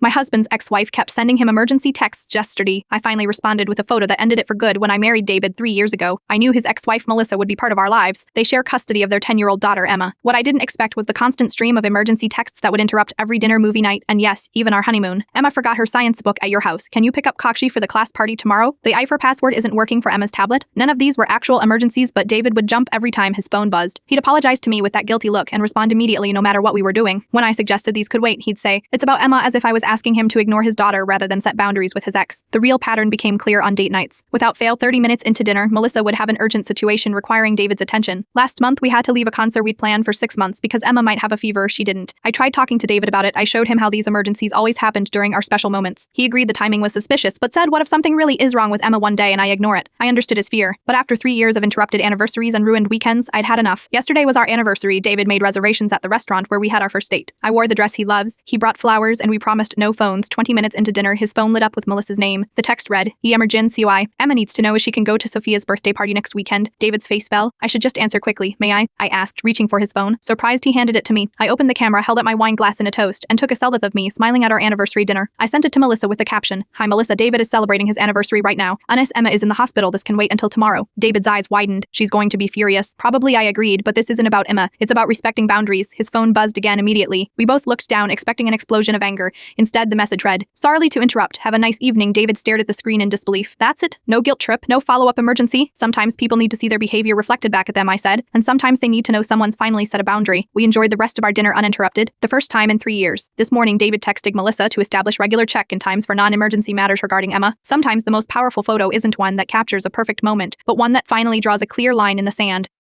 My husband's ex-wife kept sending him emergency texts yesterday. I finally responded with a photo that ended it for good when I married David 3 years ago. I knew his ex-wife Melissa would be part of our lives. They share custody of their 10-year-old daughter Emma. What I didn't expect was the constant stream of emergency texts that would interrupt every dinner, movie night, and yes, even our honeymoon. Emma forgot her science book at your house. Can you pick up Kakshi for the class party tomorrow? The iPhone password isn't working for Emma's tablet. None of these were actual emergencies, but David would jump every time his phone buzzed. He'd apologize to me with that guilty look and respond immediately no matter what we were doing. When I suggested these could wait, he'd say, "It's about Emma," as if I was asking him to ignore his daughter rather than set boundaries with his ex. The real pattern became clear on date nights. Without fail, 30 minutes into dinner, Melissa would have an urgent situation requiring David's attention. Last month, we had to leave a concert we'd planned for 6 months because Emma might have a fever. She didn't. I tried talking to David about it. I showed him how these emergencies always happened during our special moments. He agreed the timing was suspicious, but said, what if something really is wrong with Emma one day and I ignore it? I understood his fear. But after 3 years of interrupted anniversaries and ruined weekends, I'd had enough. Yesterday was our anniversary. David made reservations at the restaurant where we had our first date. I wore the dress he loves. He brought flowers and we promised no phones. 20 minutes into dinner, his phone lit up with Melissa's name. The text read, Emergen COI. Emma needs to know if she can go to Sophia's birthday party next weekend. David's face fell. I should just answer quickly. May I asked, reaching for his phone. Surprised, he handed it to me. I opened the camera, held up my wine glass in a toast, and took a selfie of me smiling at our anniversary dinner. I sent it to Melissa with the caption, "Hi Melissa, David is celebrating his anniversary right now. Unless Emma is in the hospital, this can wait until tomorrow." David's eyes widened. She's going to be furious. Probably, I agreed, but this isn't about Emma. It's about respecting boundaries. His phone buzzed again immediately. We both looked down, expecting an explosion of anger. Instead, the message read, "Sorry to interrupt. Have a nice evening." David stared at the screen in disbelief. That's it? No guilt trip? No follow-up emergency? Sometimes people need to see their behavior reflected back at them, I said. And sometimes they need to know someone's finally set a boundary. We enjoyed the rest of our dinner uninterrupted. The first time in 3 years. This morning, David texted Melissa to establish regular check-in times for non-emergency matters regarding Emma. Sometimes the most powerful photo isn't one that captures a perfect moment, but one that finally draws a clear line in the sand.